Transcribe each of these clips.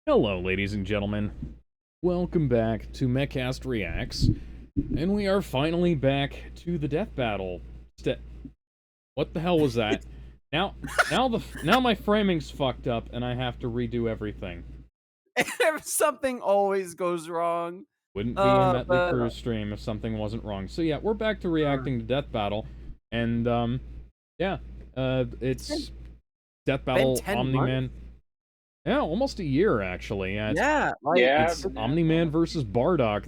Hello, ladies and gentlemen. Welcome back to Mehcast Reacts, and we are finally back to the death battle. What the hell was that? Now my framing's fucked up, and I have to redo everything. If something always goes wrong. Wouldn't be a Metley Cruz stream if something wasn't wrong. So yeah, we're back to reacting to death battle, and yeah, it's death battle Omni-Man. Yeah, almost a year, actually. It's Omni-Man versus Bardock,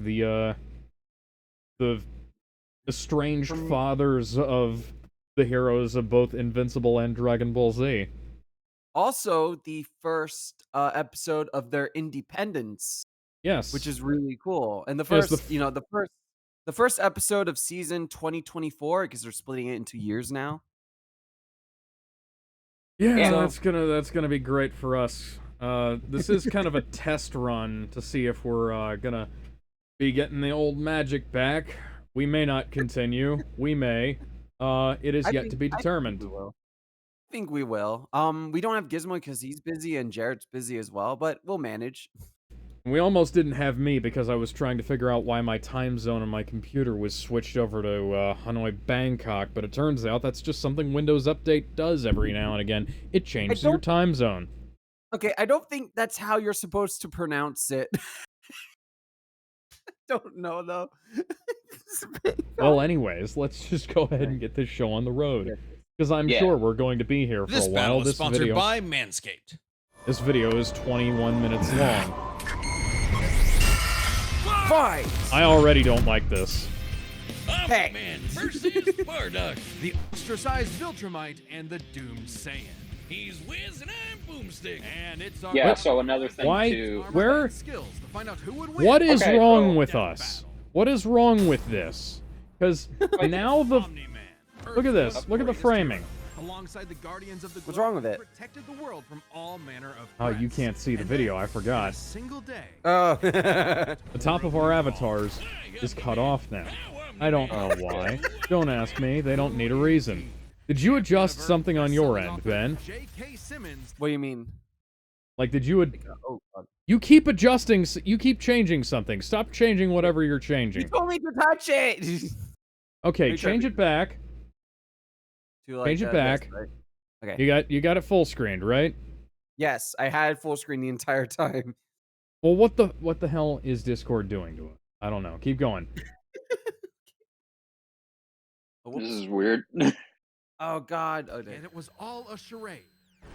the estranged fathers of the heroes of both Invincible and Dragon Ball Z. Also, the first episode of their independence. Yes. Which is really cool. And the first, the first episode of season 2024, because they're splitting it into years now. Yeah, so, that's gonna be great for us. This is kind of a test run to see if we're gonna be getting the old magic back. We may not continue. We may. It is yet to be determined. I think we will. We don't have Gizmo because he's busy and Jared's busy as well, but we'll manage. We almost didn't have me because I was trying to figure out why my time zone on my computer was switched over to Hanoi, Bangkok, but it turns out that's just something Windows Update does every now and again. It changes your time zone. Okay, I don't think that's how you're supposed to pronounce it. I don't know, though. Well, anyways, let's just go ahead and get this show on the road, because I'm sure we're going to be here for a while. This sponsored video by Manscaped. This video is 21 minutes long. Fight! I already don't like this. Omni-Man versus Bardock, the ostracized Viltrumite and the doomed Saiyan. He's Wiz and I'm Boomstick, and it's our so another thing too. Where? Skills to find out who would win. What is wrong with us? What is wrong with this? Because now the look at this. Look at the framing. Alongside the Guardians of the What's wrong with it? Protected the world from all manner of oh, you can't see the video. I forgot. Single day. Oh. The top of our avatars is cut off now. I don't know why. Don't ask me. They don't need a reason. Did you adjust something on your end, Ben? What do you mean? Like, did you you keep adjusting, you keep changing something. Stop changing whatever you're changing. You told me to touch it! Okay, change it back. Change it back. Right? Okay. You got it full screened, right? Yes, I had full screen the entire time. Well, what the hell is Discord doing to us? I don't know. Keep going. This is weird. Oh God! Okay. And it was all a charade,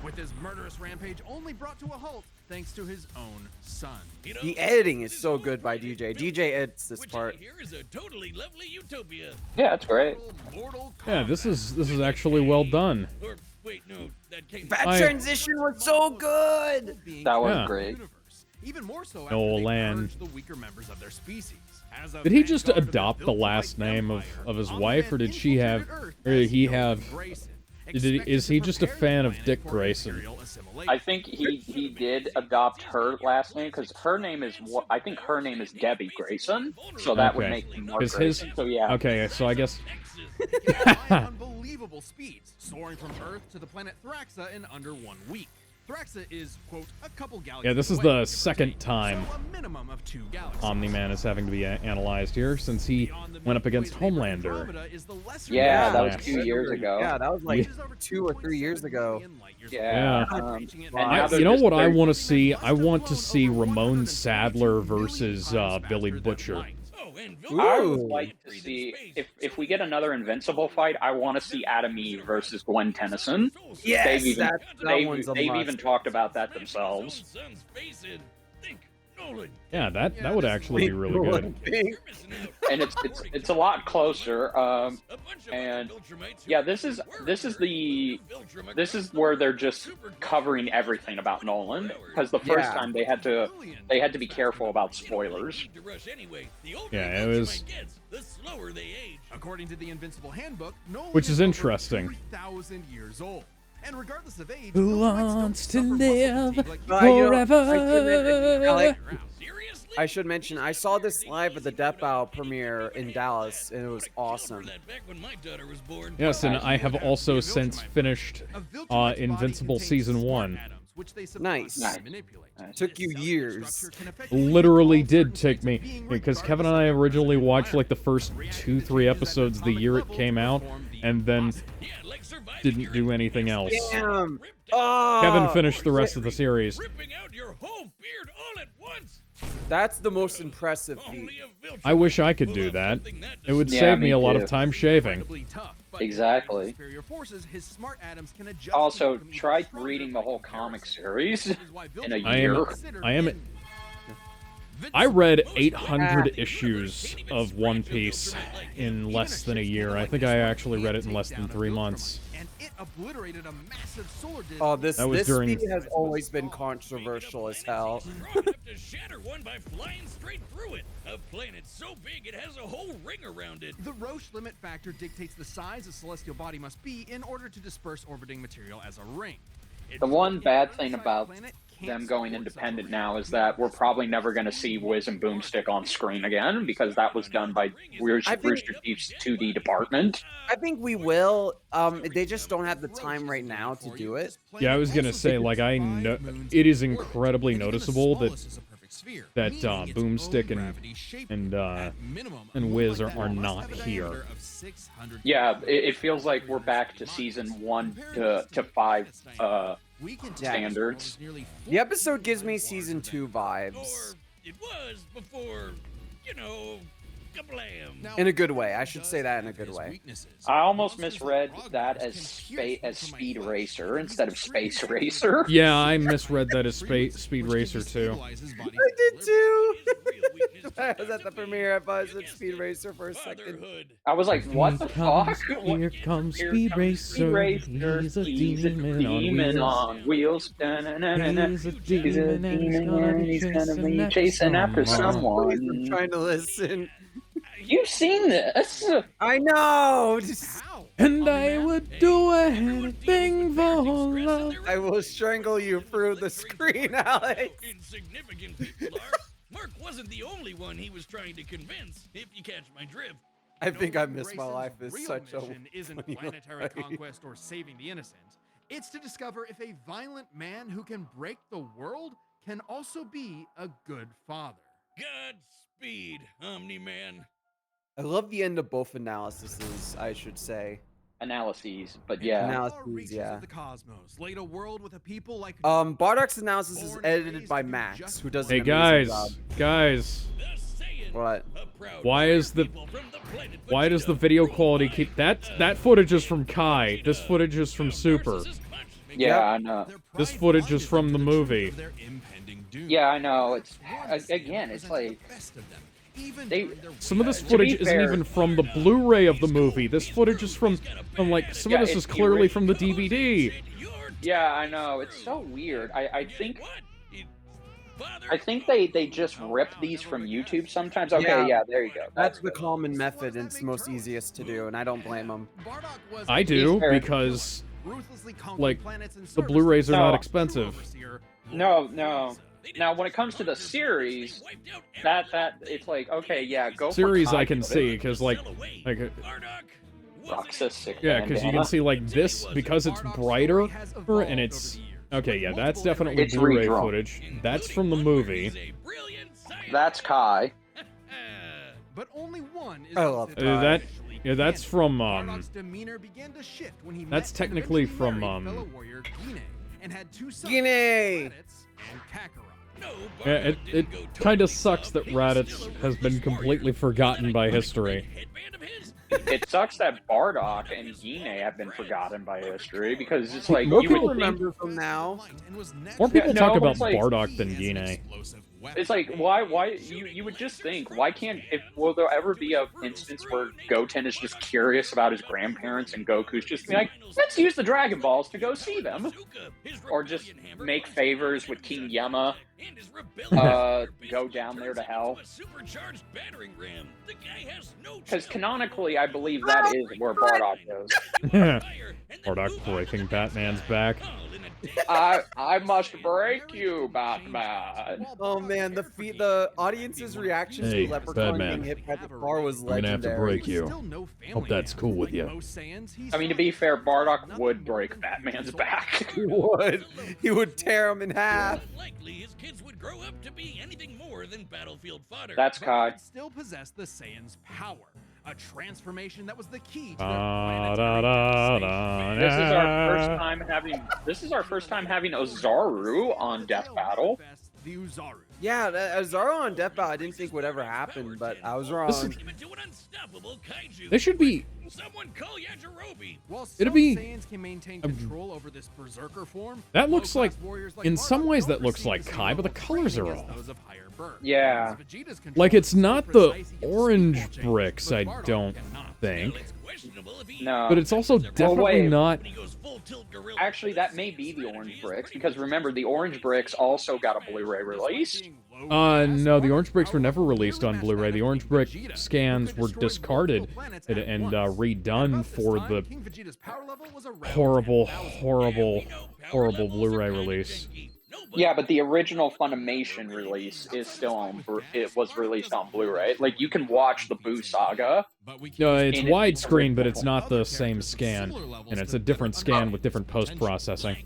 with his murderous rampage only brought to a halt thanks to his own son. The editing is so good by DJ. DJ edits this part. Here is a totally lovely utopia. Yeah, that's great. Yeah, this is actually well done. Or, wait, no, that came that transition was so good. That was great. Even more so after they purged the weaker members of their species. Did he just adopt the last name of his wife, or did she have, or did he have? Is he just a fan of Dick Grayson? I think he did adopt her last name because her name is I think her name is Debbie Grayson, so that would make him more Grayson. So yeah. Okay, so I guess. Unbelievable speeds, soaring from Earth to the planet Thraxa in under 1 week. Thraxa is, quote, a couple galaxies. Yeah, this is the second time so a minimum of 2 galaxies. Omni-Man is having to be analyzed here since he went up against Homelander. Yeah, that was 2 years ago. Yeah, that was like 2 or 3 years ago. Yeah. You know what I want to see? I want to see Ramon Sadler versus Billy Butcher. I would like to see if we get another Invincible fight. I want to see Adam Eve versus Gwen Tennyson. Yes, they've even talked about that themselves. Yeah, that would actually be really good. And it's a lot closer. And yeah, this is where they're just covering everything about Nolan, because the first time they had to be careful about spoilers. Yeah, it was. According to the Invincible Handbook, Nolan which is interesting. 3,000 years old. And regardless of age, who wants to live forever? I should mention, I saw this live at the Death Battle premiere in Dallas, and it was awesome. Yes, and I have also since finished Invincible Season 1. which they Nice. manipulate. Took you years. Literally did take me, because Kevin and I originally watched like the first 2-3 episodes the year it came out, and then didn't do anything else. Damn. Oh, Kevin finished the rest of the series. Ripping out your whole beard all at once. that's the most impressive feat. I wish I could do that. It would Yeah, save me me a lot too. of time shaving. Exactly. Also, try reading the whole comic series in a year. I read 800 issues of One Piece in less than a year. I think I actually read it in less than 3 months. Oh, this That was this during- feat has always been controversial as hell. to shatter one by flying straight through it. A planet so big it has a whole ring around it. The Roche limit factor dictates the size a celestial body must be in order to disperse orbiting material as a ring. The one bad thing about them going independent now is that we're probably never going to see Wiz and Boomstick on screen again, because that was done by Rooster Teeth's 2D department. I think we will. They just don't have the time right now to do it. Yeah, I was gonna say, like, I know it is incredibly noticeable that Boomstick and Wiz are not here. Yeah, it feels like we're back to season 1 to 5 standards. The episode gives me season 2 vibes. Or it was before, you know, kablam. In a good way. I should say that in a good way. I almost misread that as Speed Racer instead of Space Racer. Yeah, I misread that as Speed Racer too. I did too. I was at the premiere. I buzzed at Speed Racer for a second. I was like, what the fuck? Here comes Speed Racer. He's a demon on wheels. He's a He's a demon and he's gonna be chasing after I'm someone. trying to listen. You've seen this. I know. And I would do anything for love. I will strangle you through the screen, Alex. Insignificant people are. Mark wasn't the only one he was trying to convince, if you catch my drift. I think I missed my life as Real such a mission isn't funny planetary life. conquest or saving the innocent. It's to discover if a violent man who can break the world can also be a good father. Godspeed, Omni-Man. I love the end of both analyses, I should say. Analyses, but yeah. Analyses, yeah. Of the cosmos laid a world with a people like Bardock's analysis is edited by Max, who does an Hey amazing guys, job. guys, What? why does the video quality keep that footage is from Kai. This footage is from Super. Yeah, I know. This footage is from the movie. Yeah, I know. It's again, it's like Some of this footage isn't even from the Blu-ray of the movie. This footage is from like some of this is clearly from the DVD. Yeah, I know. It's so weird. I think they just rip these from YouTube sometimes. Okay, yeah, there you go. That's the common method, and it's the most easiest to do, and I don't blame them. I do, because like the Blu-rays are not expensive. No. Now, when it comes to the series, that it's like, okay, yeah, go Series for Kai I can footage. see, because like Roxas sick yeah, because you can see like this, because it's brighter, and it's okay. Yeah, that's definitely It's Blu-ray redrawn. footage. That's from the movie. That's Kai. But only one is I love That yeah, that's from Bardock's demeanor began to shift when he that's met technically and eventually from, married fellow warrior Guinea, and had two sons, Guinea! Raditz and Kakarot. No, yeah, it kind of sucks that Raditz has been completely forgotten by history. It sucks that Bardock and Guinea have been forgotten by history, because it's like More you people would think, Remember from now. More people no, talk about it's like- Bardock than Guinea. it's like why you would just think, why can't, will there ever be a instance where Goten is just curious about his grandparents and Goku's just be like, let's use the Dragon Balls to go see them, or just make favors with King Yama, go down there to hell, because canonically I believe that is where Bardock goes. Bardock breaking Batman's back. I must break you, Batman. Oh man, the audience's reaction Hey, to Leprechaun Batman. being hit by the car was I'm gonna have to legendary. break you. Hope that's cool with you. I mean, to be fair, Bardock would break Batman's back. He would. He would tear him in half. Likely his kids would grow up to be anything more than battlefield fodder. That's Kai. Still possessed the Saiyans' power, a transformation that was the key to Da, their da, planetary da, expansion. This is our first time having Ozaru on Death Battle. The Uzaru. Yeah, Zaro on Death Battle I didn't think would ever happen, but I was wrong. They should be. Someone call Yajirobe. While It'd some be- Saiyans can maintain control over this berserker form, That looks like. low-class warriors like In some Bardock ways, don't that looks receive like the Kai, same but the level of colors training are as off. those of higher birth. Yeah. Vegeta's control Like, it's is so not the precise, he can orange speed ball bricks, changes, I but don't Bardock think. cannot. Questionable if he No. But it's also definitely wait. not. when he goes full tilt gorilla. Actually, that may be the orange bricks, because remember, the orange bricks also got a Blu-ray release. No, the orange bricks were never released on Blu-ray. The orange brick scans were discarded and redone for the horrible, horrible, horrible Blu-ray release. Yeah, but the original Funimation release is still on. It was released on Blu-ray. Like, you can watch the Boo Saga. No, it's In widescreen, but it's not the same scan, and it's a different scan with different post-processing.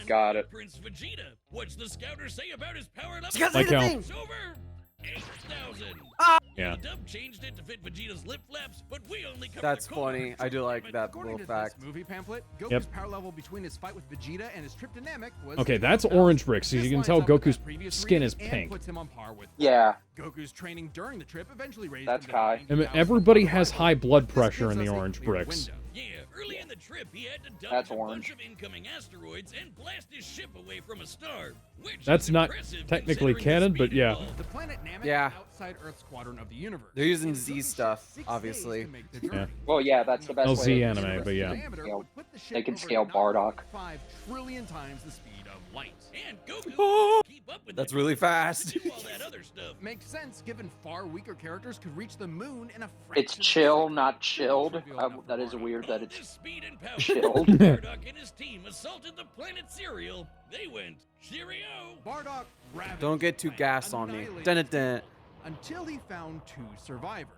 Got it. Prince Vegeta. What's the scouter say about his power level? Like how- It's over 8,000. Yeah. The dub changed it to fit Vegeta's lip flaps, but we only covered That's the core. funny. I do like that According little to fact. this movie pamphlet, Goku's Yep. power level between his fight with Vegeta and his trip to Namek was Okay, that's 12,000. orange bricks, so you This can lines tell up with Goku's that previous skin reading is and pink. puts him on par with Yeah. Goku's training during the trip eventually raised That's him to Kai. 90,000 Everybody for has rival. high blood This pressure gives in the us a orange clear bricks. window. Yeah, early in the trip, he had to dodge That's a orange. bunch of incoming asteroids and blast his ship away from a star. Which That's is not impressive technically considering the canon, but speed yeah. involved. The planet Namek Yeah. is outside Earth's quadrant of the universe. They're using It Z took stuff, 6 days obviously. to make the Yeah. journey. Well, yeah, that's the best LZ way. anime, but yeah. Diameter would put the ship They can over scale Bardock. 9.5 trillion times the speed of light. And Goku Oh! keep up with That's it. really fast. To do all that other stuff. Makes sense given far weaker characters could reach the moon in a It's fraction of a chill, second. not chilled. Trivial enough That for is Bardock. weird that This it's speed and power. chilled. Bardock and his team assaulted the planet Cereal. They went Cheerio. Bardock ravaged Don't get too the gas planet, on me. annihilated Dun-dun-dun. until he found 2 survivors.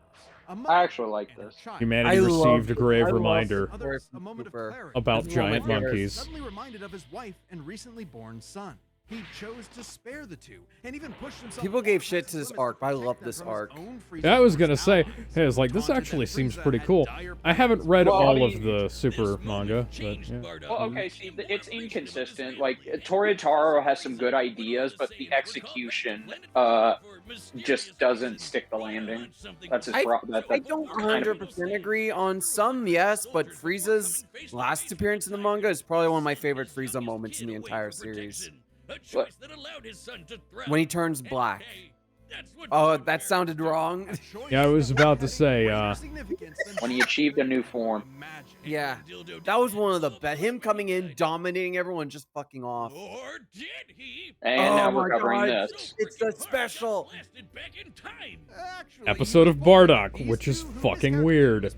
I actually like this. Humanity I received a grave I love- reminder Others, a moment of Cooper. clarity. about That's one of my giant favorites. monkeys. Suddenly reminded of his wife and recently born son. He chose to spare the two, and even pushed himself. People gave far shit past to this his arc, but I limits to love protect this them from his arc. own Frieza Yeah, I was Force gonna say, allies. hey, it's like, this Taunted actually that seems Frieza pretty had cool. dire I haven't read Well, all I of mean, the super manga, but yeah. Well, okay, see, it's inconsistent. Like, Toritaro has some good ideas, but the execution just doesn't stick the landing. That's his problem. I don't 100% agree on some, yes, but Frieza's last appearance in the manga is probably one of my favorite Frieza moments in the entire series. When he turns black. Oh, that sounded wrong. Yeah, I was about to say, When he achieved a new form. Yeah, that was one of the best. Him coming in, dominating everyone, just fucking off. Or did he? And Oh now my we're covering God. this. It's the special. episode of Bardock, which is fucking weird.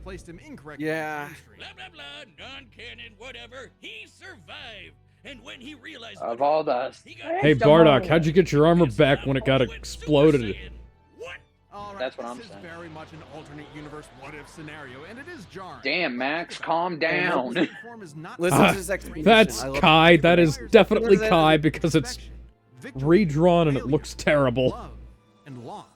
Yeah. Blah blah blah, non-canon, whatever. He survived, and when he realized Of all the... Hey Bardock, how'd you get your armor back when it got exploded? What? All right, That's what this I'm is saying. very much an alternate universe what-if scenario, and it is jarring. Damn, Max, calm down. Listen to this explanation. That's I love Kai, that is definitely What is that? Kai because it's redrawn and it looks terrible. Love and loss.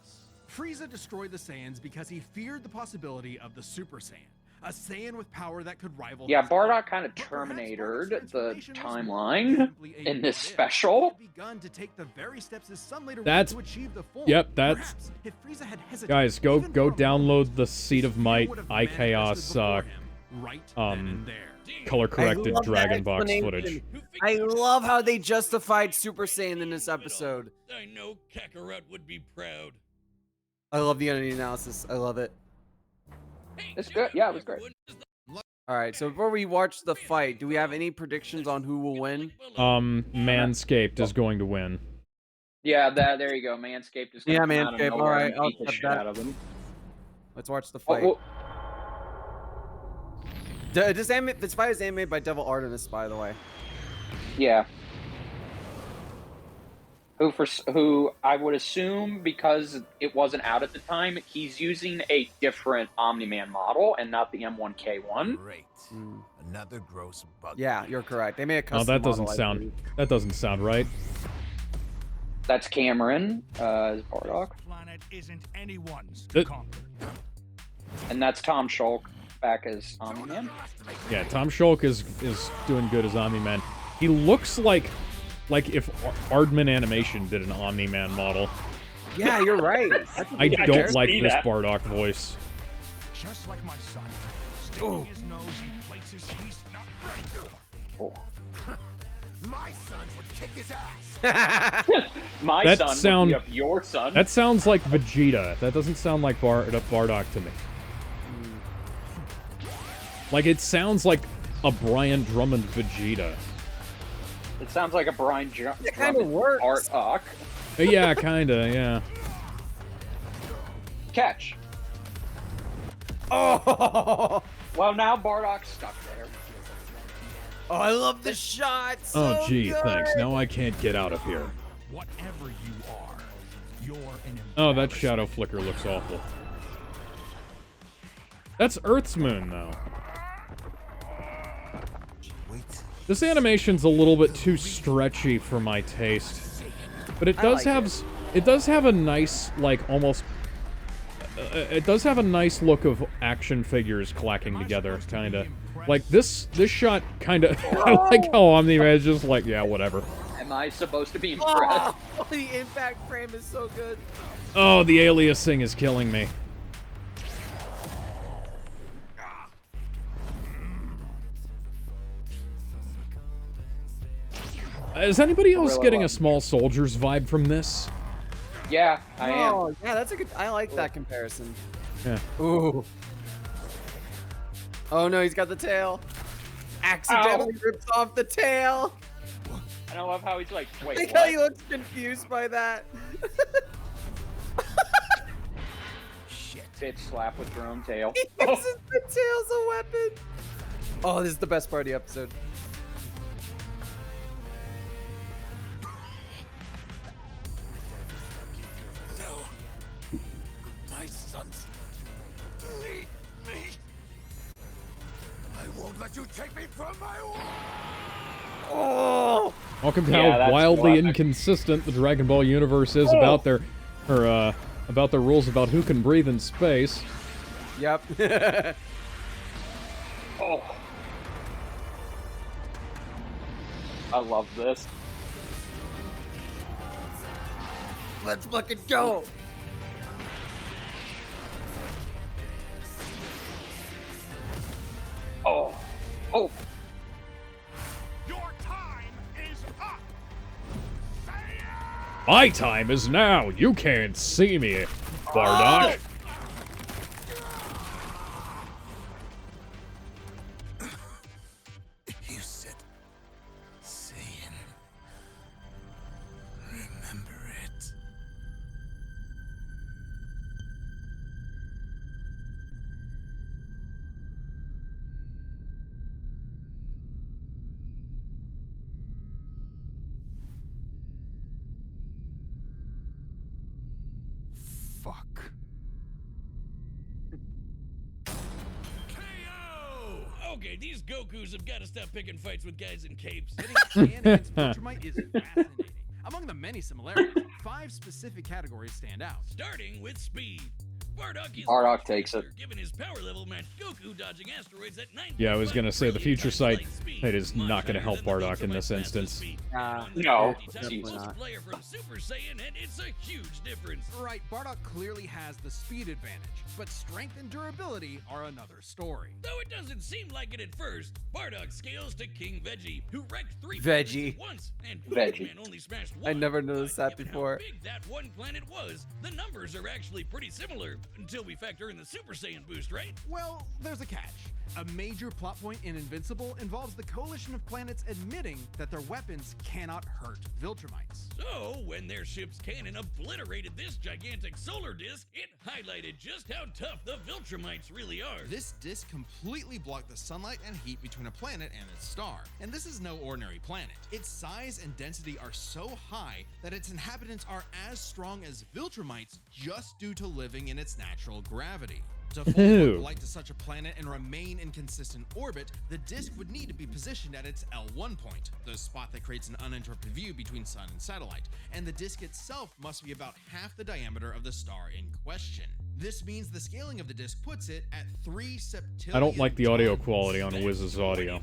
Frieza destroyed the Saiyans because he feared the possibility of the Super Saiyan, a Saiyan with power that could rival. Yeah, his Bardock own. kind of But perhaps terminated Bardock's the transformation was more than timeline simply a in this what-if. special. He had begun to take the very steps his son later That's- wanted to achieve the form. yep, that's- Perhaps if Frieza had hesitated Guys, go even for a download moment, the Seed of his fear Might would have iChaos manifested before him, right then and there. color corrected I love that Dragon Box explanation. footage. I love how they justified Super Saiyan in this episode. I know Kakarot would be proud. I love the enemy analysis. I love it. It's good. Yeah, it was great. All right, so before we watch the fight, do we have any predictions on who will win? Manscaped is going to win. Yeah, there you go. Manscaped is Yeah, gonna come out of Manscaped, nowhere alright, and beat I'll the accept shit that. out of him. Let's watch the Oh, fight. well, This fight is animated by Devil Artemis, by the way. Yeah. Who I would assume, because it wasn't out at the time, he's using a different Omni-Man model and not the M1K1. Great. Another gross bug. Yeah, you're correct. They made a custom Oh, that doesn't model, I sound. believe. That doesn't sound right. That's Cameron, as Bardock. Planet isn't anyone's Uh, to conquer. And that's Tom Shulk back as Omni-Man. Yeah, Tom Shulk is doing good as Omni-Man. He looks like if Aardman Animation did an Omni-Man model. Yeah, you're right. I Yeah, I don't can like see this that. Bardock voice. Just like my son. Sticking his nose in places he's not ready for. My son would kick his ass. My That son sound- would be up your son. That sounds like Vegeta. That doesn't sound like Bardock to me. Like, it sounds like a Brian Drummond Vegeta. It sounds like a Brian kinda Drummond works. Bardock. Yeah, kinda, yeah. Catch. Oh, Well, now Bardock's stuck there. I love the shot. Oh, So gee, good. thanks. Now I can't get out of here. Whatever you are, you're an Oh, that shadow flicker looks awful. That's Earth's moon, though. Wait. This animation's a little bit too stretchy for my taste, but it does like have it does have a nice, like, almost. It does have a nice look of action figures clacking together, kinda. Like this shot, kinda. I like how Omni-Man is just like, yeah, whatever. Am I supposed to be impressed? Oh, the impact frame is so good. Oh, the aliasing is killing me. Is anybody else really getting a love small soldiers vibe from this? Yeah, I am. Oh, yeah, that's a good. I like that comparison. Yeah. Ooh. Oh no, he's got the tail. Accidentally rips off the tail. And I love how he's like, wait, Like how he what? looks confused by that. Bitch slap with your own tail. He uses the tail as a weapon. Oh, this is the best part of the episode. My sons need me. I won't let you take me from my war. Oh, Welcome to Yeah, how that's wildly what I- inconsistent the Dragon Ball universe is about their rules about who can breathe in space. yep. Oh. I love this. Let's fucking go. Oh. Oh. Your time is up. My time is now. You can't see me, Bardock. You said, Saiyan. Remember it. Fuck. Okay, these Gokus have got to stop picking fights with guys in capes. Getting Saiyan against Viltrumite is fascinating. Among the many similarities, 5 specific categories stand out. Starting with speed. Bardock is Bardock takes it. Given his power level matched Goku dodging asteroids at 9. Yeah, I was gonna say the future sight. It is Much not gonna higher help than the Bardock in Viltrumite's this fastest instance. speed. No, Definitely Jesus. not. player from Super Saiyan, and it's a huge difference. Right, Bardock clearly has the speed advantage, but strength and durability are another story. Though it doesn't seem like it at first, Bardock scales to King Veggie, who wrecked 3 Veggie. planets at once, and Veggie. Man only smashed I one. never noticed But that given before. How big that one planet was, the numbers are actually pretty similar. Until we factor in the Super Saiyan boost, right? Well, there's a catch. A major plot point in Invincible involves the coalition of planets admitting that their weapons cannot hurt Viltrumites. So, when their ship's cannon obliterated this gigantic solar disk, it highlighted just how tough the Viltrumites really are. This disk completely blocked the sunlight and heat between a planet and its star. And this is no ordinary planet. Its size and density are so high that its inhabitants are as strong as Viltrumites just due to living in its natural gravity. To fully look like to such a planet and remain in consistent orbit, the disk would need to be positioned at its L1 point, the spot that creates an uninterrupted view between sun and satellite, and the disk itself must be about half the diameter of the star in question. This means the scaling of the disk puts it at 3 septillion. I don't like the audio quality on Wiz's audio.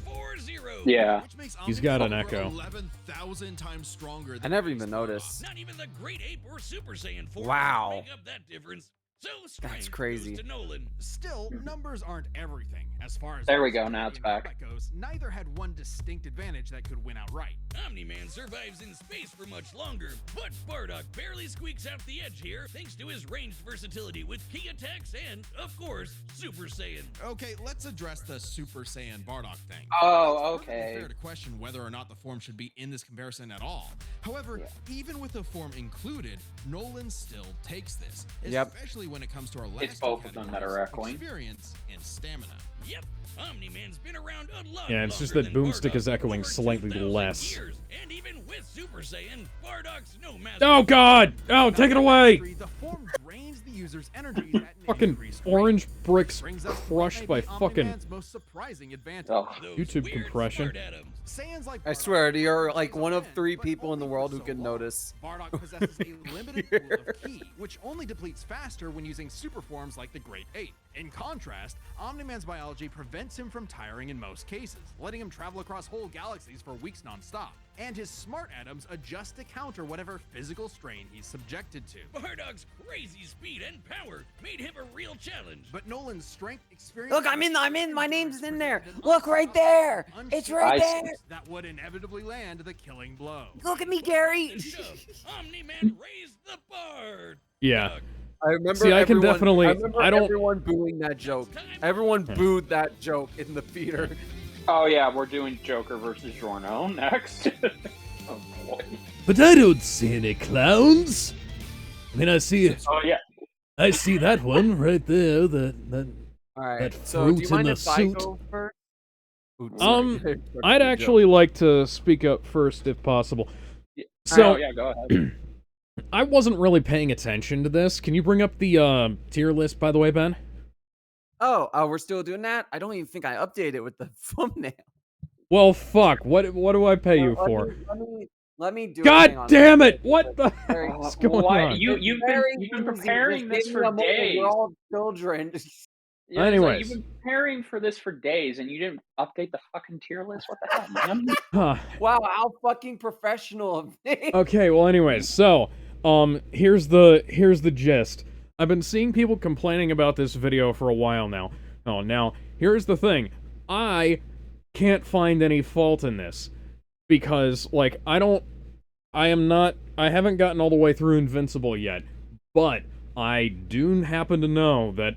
Yeah. He's got an echo. 11,000 times stronger I than never the even star. noticed. Not even the Great Ape or Super Saiyan 4 Wow. make up that difference. So That's strength crazy. goes to Nolan. Still, numbers aren't everything. As far as There we go, now it's versatility back. and combat goes, neither had one distinct advantage that could win outright. Omni-Man survives in space for much longer, but Bardock barely squeaks out the edge here thanks to his ranged versatility with key attacks and, of course, Super Saiyan. Okay, let's address the Super Saiyan Bardock thing. Oh, It's perfectly okay. fair to question whether or not the form should be in this comparison at all. However, even with the form included, Nolan still takes this, Yep. especially when it comes to our last It's both of them that are categories, echoing. experience and stamina. Yep, Omni-Man's been around a lot Yeah, it's just longer that than Boomstick is Bardock, echoing over slightly 2,000 less. years. And even with Super Saiyan, Bardock's no master. Oh god! Oh, take it away! The form drains the user's energies at an Fucking increased rate. orange bricks Brings us to crushed what may by be fucking Omni-Man's most surprising advantage. Oh. Those YouTube weird compression. smart atoms. Saiyans like I Bardock swear, you're are like one of men, 3 but people in the only world for who so can long. notice. Bardock possesses a limited pool of ki, which only depletes faster when using super forms like the Great Ape. In contrast, Omni-Man's biology prevents him from tiring in most cases, letting him travel across whole galaxies for weeks non-stop. And his smart atoms adjust to counter whatever physical strain he's subjected to. Bardock's crazy speed and power made him a real challenge. But Nolan's strength, experience, Look, I'm in, my endurance name's in there. presented an Look right there. It's right I see. there. that would inevitably land the killing blow. Look at me, Gary. To shove, Omni-Man raised the bar. Yeah. I remember. See, I can everyone- definitely- remember I don't- everyone booing that joke. Everyone booed that joke in the theater. Oh yeah, we're doing Joker versus Jorno next. Oh boy. But I don't see any clowns. I mean, I see Oh yeah. that one right there. That All right. That So, do you fruit in mind the if I suit. go first? Ooh, Um, sorry. I'd actually like to speak up first if possible. Oh So, yeah, go ahead. I wasn't really paying attention to this. Can you bring up the tier list, by the way, Ben? Oh, we're still doing that? I don't even think I updated with the thumbnail. Well, fuck. What do I pay you Let for? let me do it. Hang God on. damn it! What the Very- hell's going Why- on? You've Very been easy. preparing Just this give for me a moment. days. We're all children. Yeah, Anyways. you've been preparing for this for days, and you didn't update the fucking tier list. What the hell, man? Huh. Wow, how fucking professional of me. Okay, well anyways, so here's the gist. I've been seeing people complaining about this video for a while now. Oh, now here's the thing. I can't find any fault in this because like I haven't gotten all the way through Invincible yet, but I do happen to know that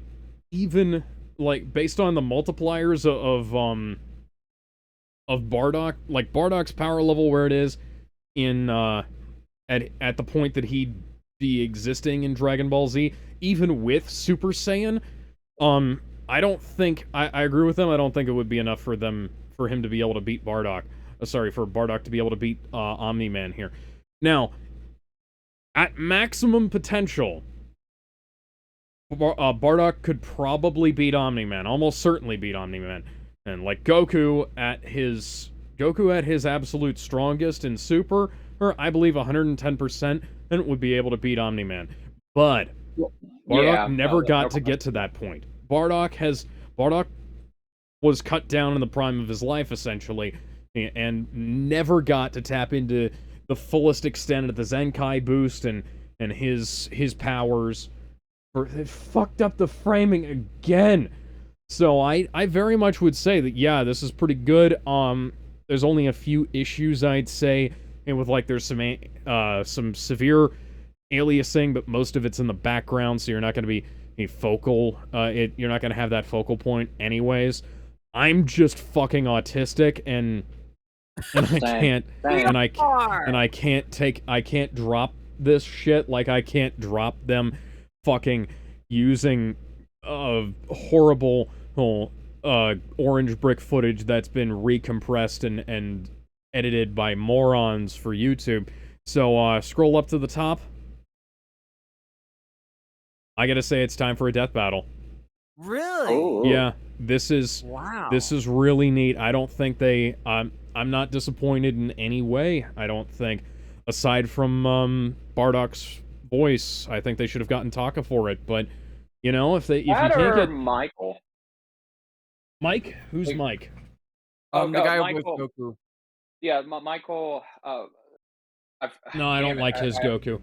even like based on the multipliers of Bardock, like Bardock's power level where it is in at the point that he'd be existing in Dragon Ball Z, even with Super Saiyan, I don't think I agree with them. I don't think it would be enough for him to be able to beat Bardock. For Bardock to be able to beat Omni-Man here. Now, at maximum potential, Bardock could probably beat Omni-Man, almost certainly beat Omni-Man. And like Goku at his absolute strongest in Super, or I believe 110%, and would be able to beat Omni-Man. But Bardock never got to get to that point. Bardock was cut down in the prime of his life, essentially, and never got to tap into the fullest extent of the Zenkai boost and his powers. It fucked up the framing again. So I very much would say that, yeah, this is pretty good. There's only a few issues, I'd say, and with like there's some severe aliasing, but most of it's in the background, so you're not going to be focal. You're not gonna have that focal point anyways. I'm just fucking autistic, and I can't drop this shit. Like, I can't drop them fucking using horrible orange brick footage that's been recompressed and edited by morons for YouTube. So scroll up to the top. I gotta say, it's time for a death battle. Really? Oh. Yeah, this is really neat. I don't think they I'm not disappointed in any way, I don't think. Aside from Bardock's voice, I think they should have gotten Taka for it, but you know, if you can't get Michael. Mike? Who's Mike? The guy who Michael. voiced Goku. Yeah, Michael. No, I don't like his Goku.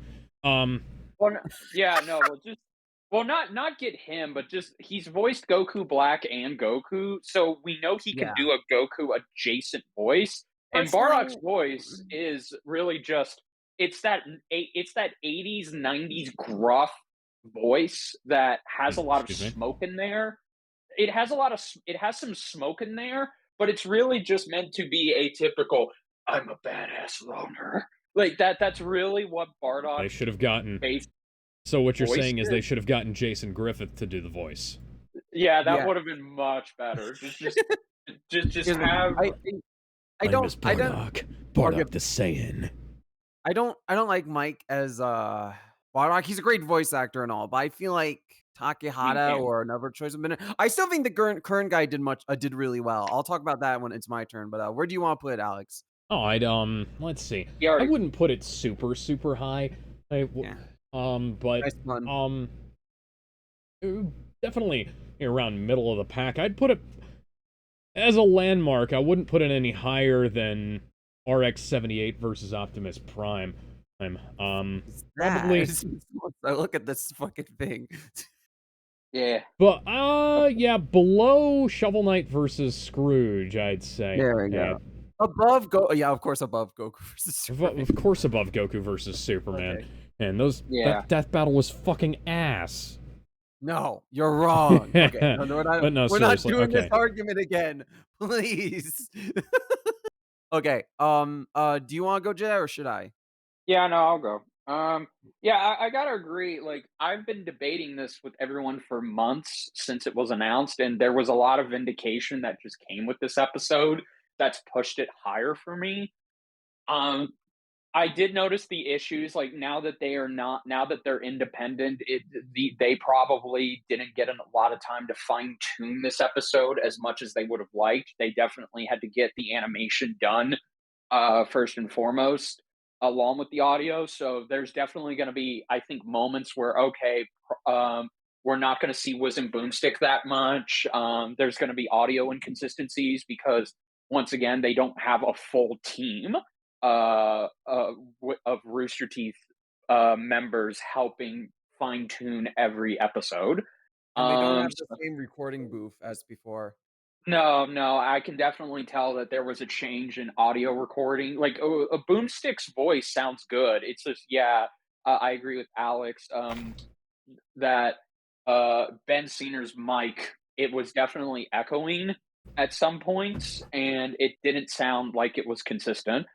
Well, not get him, but just he's voiced Goku Black and Goku, so we know he can do a Goku adjacent voice. And Bardock's voice is really just it's that 80s 90s gruff voice that has a lot of smoke in there. It has some smoke in there, but it's really just meant to be a typical I'm a badass loner. Like that's really what Bardock They should have gotten. So what you're saying is they should have gotten Jason Griffith to do the voice. Yeah, that would have been much better. Just have. I don't. Bardock the Saiyan. I don't like Mike as Bardock. He's a great voice actor and all, but I feel like Takehata or another choice of minute. I still think the current guy did really well. I'll talk about that when it's my turn. But where do you want to put it, Alex? Oh, let's see. I wouldn't put it super high. But definitely around middle of the pack. I'd put it as a landmark. I wouldn't put it any higher than RX-78 versus Optimus Prime. Probably. I look at this fucking thing. Yeah. But yeah, below Shovel Knight versus Scrooge, I'd say. There we go. Above of course above Goku versus Superman. Of course above Goku versus Superman. Okay. And that death battle was fucking ass. No, you're wrong. Okay, we're not doing this argument again, please. Okay. Do you want to go, Jay, or should I? Yeah, no, I'll go. Yeah, I gotta agree. Like, I've been debating this with everyone for months since it was announced, and there was a lot of vindication that just came with this episode that's pushed it higher for me. I did notice the issues, like now that they're independent, they probably didn't get a lot of time to fine tune this episode as much as they would have liked. They definitely had to get the animation done first and foremost, along with the audio. So there's definitely going to be, I think, moments where we're not going to see Wiz and Boomstick that much. There's going to be audio inconsistencies because once again they don't have a full team of Rooster Teeth members helping fine tune every episode. And they don't have the same recording booth as before. No, I can definitely tell that there was a change in audio recording. Like a Boomstick's voice sounds good. It's just I agree with Alex that Ben Senior's mic, it was definitely echoing at some points, and it didn't sound like it was consistent.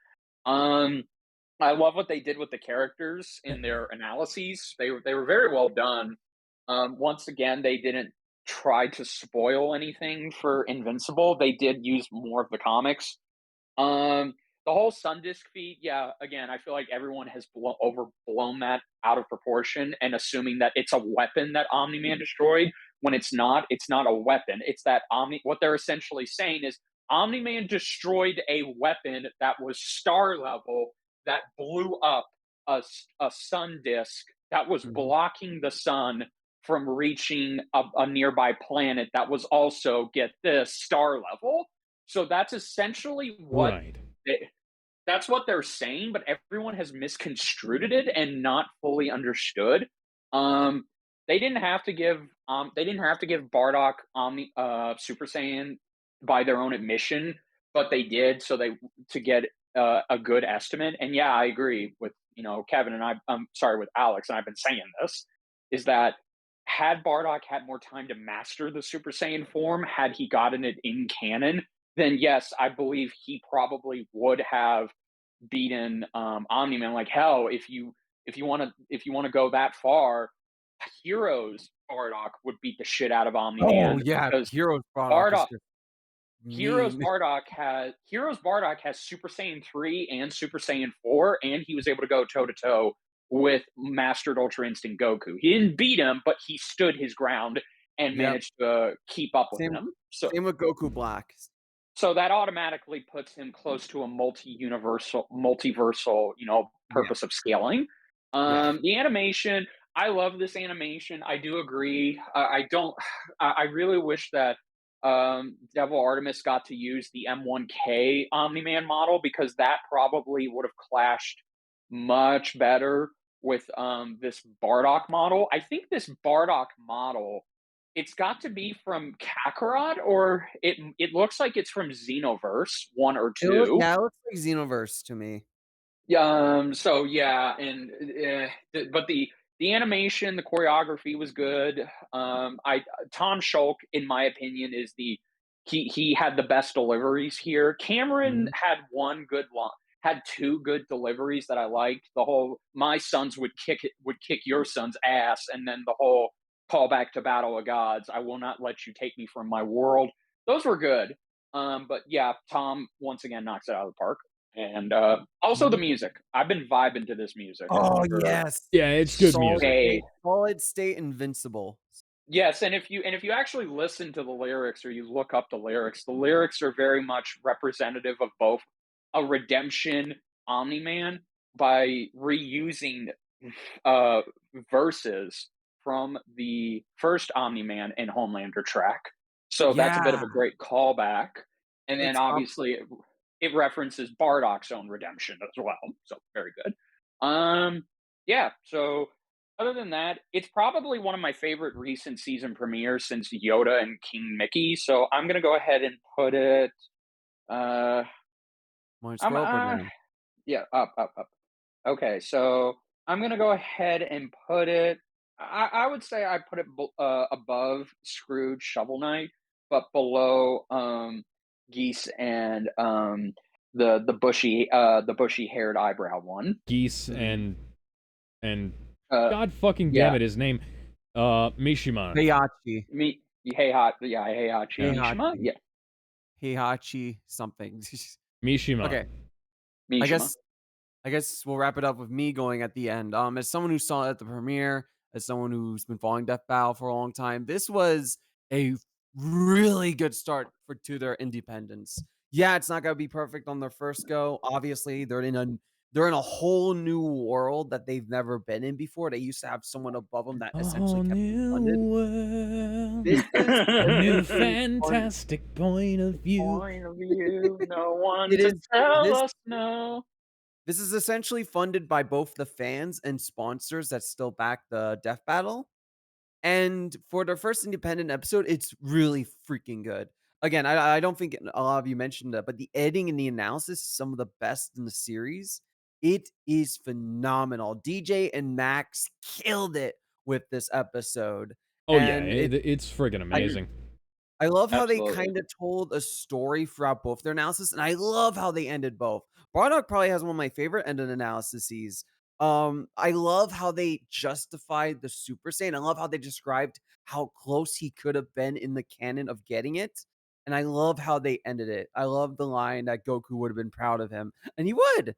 I love what they did with the characters in their analyses. They were very well done. Once again, they didn't try to spoil anything for Invincible. They did use more of the comics. The whole Sundisk feat, again, I feel like everyone has overblown that out of proportion and assuming that it's a weapon that Omni-Man destroyed when it's not a weapon. It's that what they're essentially saying is Omni-Man destroyed a weapon that was star level that blew up a sun disk that was blocking the sun from reaching a nearby planet that was also, get this, star level. So that's essentially what that's what they're saying, but everyone has misconstrued it and not fully understood. They didn't have to give Bardock Super Saiyan by their own admission, but they did to get a good estimate. And yeah, I agree with Kevin and I'm sorry, with Alex, and I've been saying this is that had Bardock had more time to master the Super Saiyan form, had he gotten it in canon, then yes, I believe he probably would have beaten Omni-Man. Like hell, if you want to go that far, Heroes Bardock would beat the shit out of Oh Omni-Man yeah, because Heroes Bardock is Bardock just Heroes mean. Bardock has Super Saiyan 3 and Super Saiyan 4, and he was able to go toe to toe with Mastered Ultra Instinct Goku. He didn't beat him, but he stood his ground and Yep. managed to keep up with Same him. So same with Goku Black. so that automatically puts him close to a multiversal, Yeah. purpose of scaling. Yeah. The animation, I love this animation. I do agree. I don't. I really wish that Devil Artemis got to use the M1K Omni Man model because that probably would have clashed much better with this Bardock model. I think this Bardock model it's got to be from Kakarot, or it looks like it's from Xenoverse 1 or 2. It looks like Xenoverse to me. Yeah, so yeah, and but the animation, the choreography was good. I Tom Shulk, in my opinion, is the he had the best deliveries here. Cameron Mhm. had two good deliveries that I liked. The whole "my sons would kick your son's ass," and then the whole callback to Battle of Gods. I will not let you take me from my world. Those were good. But yeah, Tom once again knocks it out of the park. And also the Mhm. music. I've been vibing to this music Oh, for yes. Yeah, it's good music. Solid State Invincible. yes, and if you actually listen to the lyrics or you look up the lyrics are very much representative of both a redemption Omni-Man by reusing uh verses from the first Omni-Man and Homelander track. So that's a bit of Yeah. a great callback. And then It's up obviously it references Bardock's own redemption as well. So very good. Yeah, so other than that, it's probably one of my favorite recent season premieres since Yoda and King Mickey. So I'm gonna go ahead and put it. Uh, wanna I'm scroll up or down? yeah, up. Okay, so I'm gonna go ahead and put it. I would say I put it above Scrooge Shovel Knight, but below Geese and the bushy haired eyebrow one. Geese Mhm. and Uh, God fucking damn yeah, it, his name. Mishima. Heihachi. me Heihachi Yeah. Mishima, Heihachi. yeah, Heihachi something. Mishima. Okay. I Mishima. guess I guess we'll wrap it up with me going at the end. As someone who saw it at the premiere, as someone who's been following Death Battle for a long time, this was a really good start to their independence. Yeah, it's not gonna be perfect on their first go. Obviously, they're in a whole new world that they've never been in before. They used to have someone above them that A essentially whole kept them new funded. world. This is A new essentially fun. fantastic point of view. Point of view, no one It to is tell this us no. This is essentially funded by both the fans and sponsors that still back the Death Battle. And for their first independent episode, it's really freaking good. Again, I don't think a lot of you mentioned that, but the editing and the analysis is some of the best in the series. It is phenomenal. DJ and Max killed it with this episode. Oh yeah, And it's friggin' I amazing. I love how they Absolutely. kinda told a story throughout both their analysis, and I love how they ended both. Bardock probably has one of my favorite ended analyses. I love how they justified the Super Saiyan. I love how they described how close he could have been in the canon of getting it, and I love how they ended it. I love the line that Goku would have been proud of him, and he would.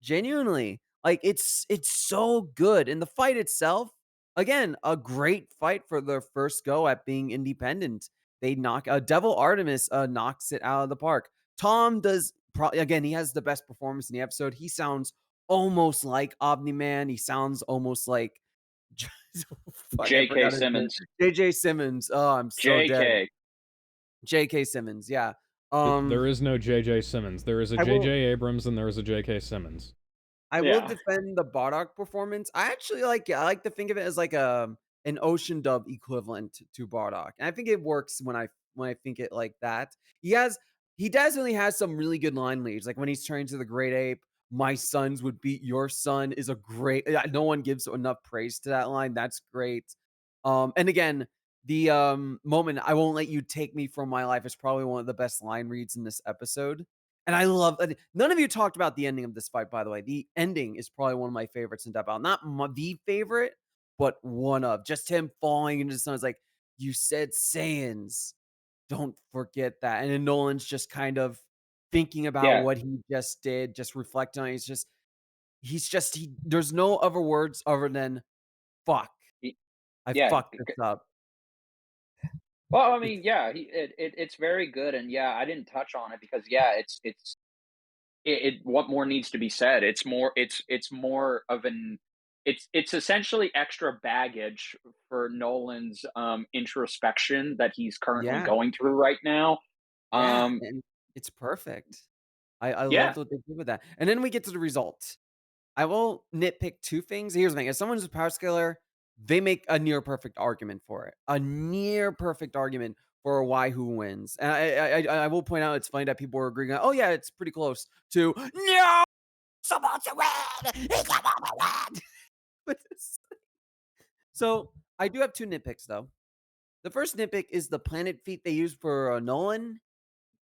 Genuinely. Like, it's so good, and the fight itself, again, a great fight for their first go at being independent. They knock Devil Artemis knocks it out of the park. Tom does probably again, he has the best performance in the episode. He sounds almost like Omni-Man. He sounds almost like fuck, I J.K. forgot his name. Simmons. JJ Simmons. Oh, I'm so dead. J.K. JK Simmons, yeah. There is no J.J. Simmons. There is a I J.J. will Abrams and there is a J.K. Simmons. I will Yeah. defend the Bardock performance. I like to think of it as like an Ocean Dub equivalent to Bardock. And I think it works when I think it like that. He definitely has some really good line leads. Like when he's turning to the great ape, my sons would beat your son is a great no one gives enough praise to that line. That's great. And again, the moment "I won't let you take me from my life" is probably one of the best line reads in this episode. And I love none of you talked about the ending of this fight, by the way. The ending is probably one of my favorites in Death Battle. Not the favorite, but one of just him falling into the sun. It's like, you said Saiyans. Don't forget that. And then Nolan's just kind of thinking about Yeah, what he just did, just reflecting on it. There's no other words other than fuck. y- I yeah. fucked this up. Well, I It's mean, yeah, it's very good, and yeah, I didn't touch on it because yeah, what more needs to be said? It's more of an it's essentially extra baggage for Nolan's introspection that he's currently yeah, going through right now. yeah, Um, and it's perfect. I yeah, loved what they did with that. And then we get to the result. I will nitpick 2 things. Here's the thing, as someone who's a power scaler, they make a near perfect argument for it. A near perfect argument for why who wins. And I will point out it's funny that people are agreeing, "Oh, yeah, it's pretty close," to, "No! Supposed to win! He's supposed to win!" But so, I do have 2 nitpicks, though. The first nitpick is the planet feat they used for, Nolan.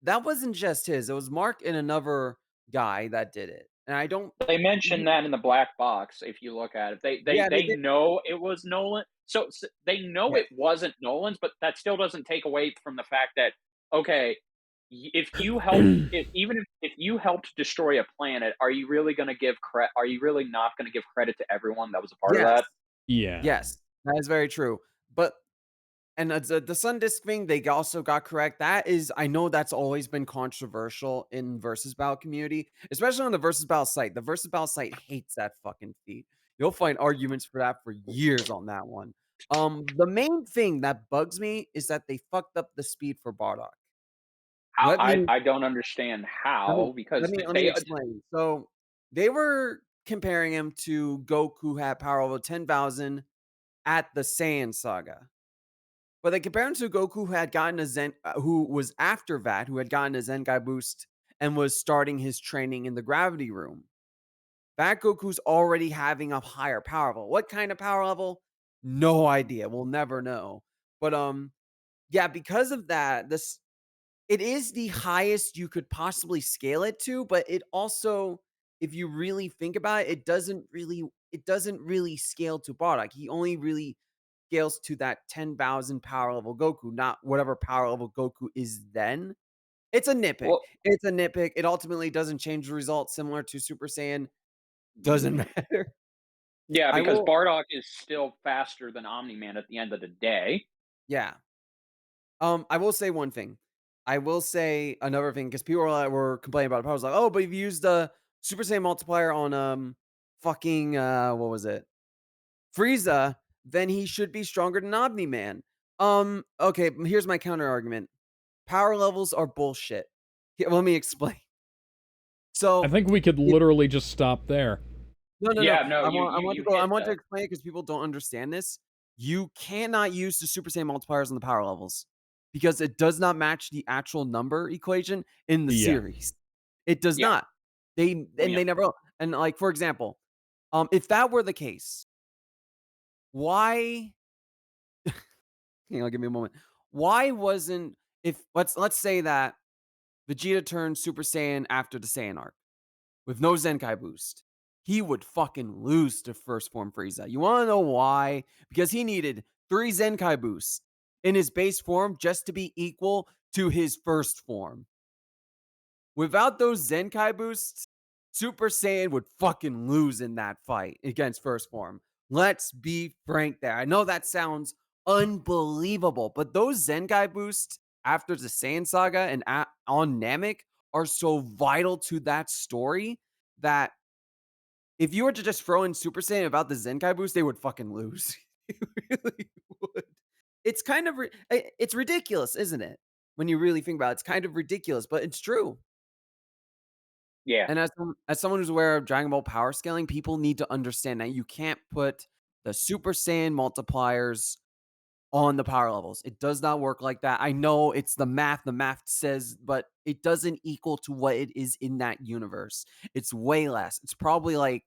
That wasn't just his, it was Mark and another guy that did it. And I don't they mentioned that in the black box. If you look at it, yeah, they they did. know it was Nolan, so they know Yes. it wasn't Nolan's, but that still doesn't take away from the fact that okay, if you helped, if you helped destroy a planet, are you really going to give credit? Are you really not going to give credit to everyone that was a part of Yes. that? Yeah. Yes, that is very true. But and the Sun Disk thing, they also got correct. That is, I know that's always been controversial in versus battle community, especially on the versus battle site. The versus battle site hates that fucking feat. You'll find arguments for that for years on that one. The main thing that bugs me is that they fucked up the speed for Bardock. How Let me I don't understand how because let me explain. So they were comparing him to Goku, who had power over 10,000 at the Saiyan saga. But they compare him to Goku, who had gotten a who was after that, who had gotten a Zenkai boost and was starting his training in the gravity room. That Goku's already having a higher power level. What kind of power level? No idea. We'll never know. But yeah, because of that, this it is the highest you could possibly scale it to, but it also, if you really think about it, it doesn't really scale to Bardock. He only really scales to that 10,000 power level Goku, not whatever power level Goku is then. It's a nitpick. well, It's a nitpick. It ultimately doesn't change the result, similar to Super Saiyan. Doesn't matter. yeah, I because will Bardock is still faster than Omni-Man at the end of the day. yeah. I will say one thing. I will say another thing because people were complaining about it. I was like, "Oh, but you've used the Super Saiyan multiplier on fucking what was it? Frieza, then he should be stronger than Omni-Man." Okay, here's my counter argument. Power levels are bullshit. Here, let me explain. I So, think we could it literally just stop there. no. Yeah, no, I want to you go. I hit want to that. explain it because people don't understand this. You cannot use the Super Saiyan multipliers on the power levels because it does not match the actual number equation in the Yeah. series. It does Yeah, not. well, yeah. They never will. And like for example, if that were the case, why hang on, give me a moment. Why wasn't if let's say that Vegeta turned Super Saiyan after the Saiyan arc with no Zenkai boost, he would fucking lose to first form Frieza. You want to know why? Because he needed 3 Zenkai boosts in his base form just to be equal to his first form. Without those Zenkai boosts, Super Saiyan would fucking lose in that fight against first form. Let's be frank there. I know that sounds unbelievable, but those Zenkai boosts after the Saiyan saga and on Namek are so vital to that story that if you were to just throw in Super Saiyan without the Zenkai boost, they would fucking lose. They really would. It's kind of it's ridiculous, isn't it? When you really think about it, it's kind of ridiculous, but it's true. Yeah. And as someone who's aware of Dragon Ball power scaling, people need to understand that you can't put the Super Saiyan multipliers on the power levels. It does not work like that. I know it's the math says, but it doesn't equal to what it is in that universe. It's way less. It's probably like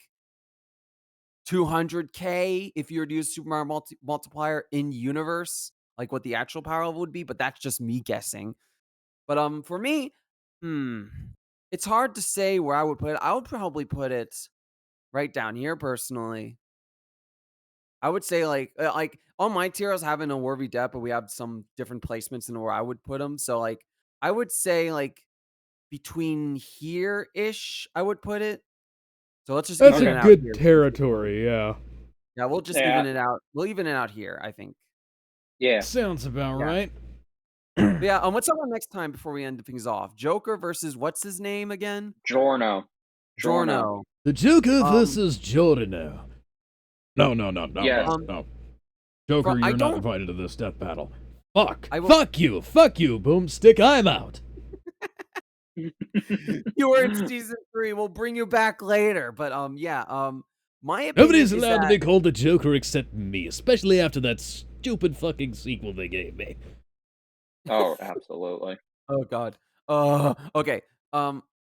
200K if you were to use Super Mario multiplier in universe, like what the actual power level would be, but that's just me guessing. But for me, it's hard to say where I would put it. I would probably put it right down here personally. I would say like all my tiers have an worthy depth, but we have some different placements in where I would put them. So like I would say like between here ish, I would put it. So let's just That's even a it out good here. territory, yeah. Yeah, we'll just even it out. We'll even it out here, I think. Yeah. Sounds about right. But yeah, what's up next time before we end things off? Joker versus what's his name again? Giorno. The Joker versus Giorno. No. Yes. No. Joker, you're not don't- invited to this death battle. Fuck. I will- Fuck you, Boomstick, I'm out. You were in season 3. We'll bring you back later. But my opinion Nobody's is allowed to that- be called the Joker except me, especially after that stupid fucking sequel they gave me. Oh, absolutely. Oh god. Okay.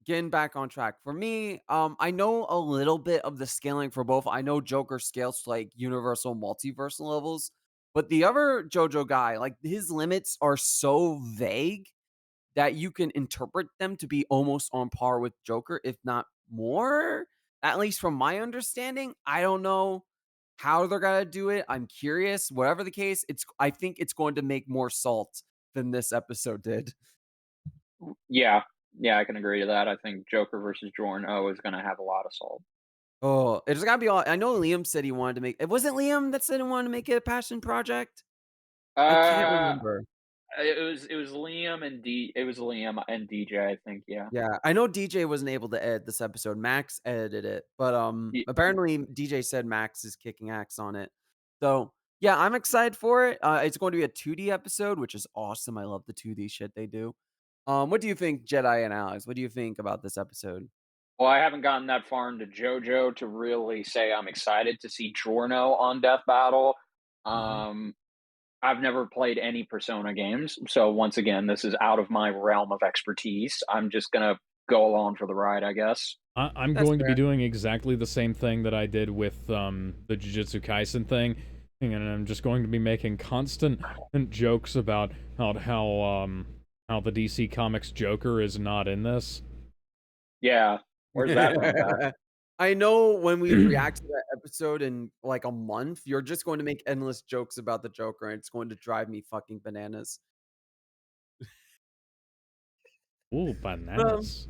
Getting back on track. For me, I know a little bit of the scaling for both. I know Joker scales to like universal multiversal levels, but the other JoJo guy, like his limits are so vague that you can interpret them to be almost on par with Joker, if not more. At least from my understanding. I don't know how they're gonna do it. I'm curious. Whatever the case, I think it's going to make more salt than this episode did. Yeah. Yeah, I can agree to that. I think Joker versus Giorno is going to have a lot of salt. Oh, it's gotta be all. I know Liam said he wanted to make it. Wasn't Liam that said he wanted to make it a passion project? I can't remember. It was Liam and DJ, I think, yeah. Yeah, I know DJ wasn't able to edit this episode. Max edited it, but apparently DJ said Max is kicking axe on it. So yeah, I'm excited for it. It's going to be a 2D episode, which is awesome. I love the 2D shit they do. What do you think, Jedi and Alex? What do you think about this episode? Well, I haven't gotten that far into JoJo to really say I'm excited to see Giorno on Death Battle. I've never played any Persona games, so once again, this is out of my realm of expertise. I'm just gonna go along for the ride, I guess. I'm going to be doing exactly the same thing that I did with the Jujutsu Kaisen thing, and I'm just going to be making constant jokes about how the DC Comics Joker is not in this. Yeah, where's that from, Pat? I know when we react to that episode in like a month, you're just going to make endless jokes about the Joker, and it's going to drive me fucking bananas. Ooh, bananas.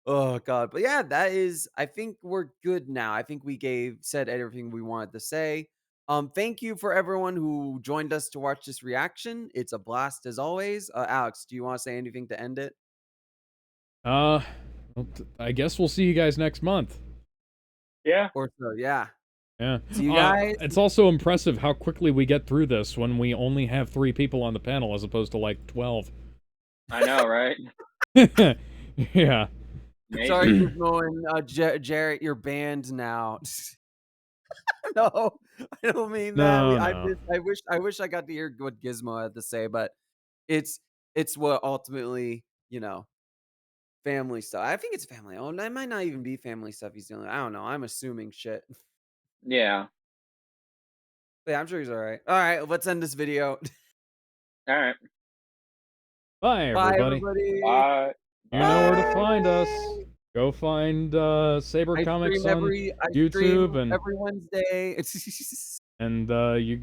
Oh god, but yeah, that is. I think we're good now. I think we said everything we wanted to say. Thank you for everyone who joined us to watch this reaction. It's a blast as always. Alex, do you want to say anything to end it? Well, I guess we'll see you guys next month. Yeah. Or so, yeah. Yeah. See you guys. It's also impressive how quickly we get through this when we only have 3 people on the panel as opposed to like 12. I know, right? Yeah. Maybe. Sorry for knowing, Jarrett, you're banned now. No, I don't mean that. No, I wish I got to hear what Gizmo had to say, but it's what ultimately, family stuff. I think it's family owned. It might not even be family stuff he's doing. I don't know. I'm assuming shit. Yeah. But yeah, I'm sure he's all right. All right, let's end this video. All right. Bye, Bye, everybody. everybody. Bye. You know where to find us. Go find Saber Comics on YouTube every Wednesday. and you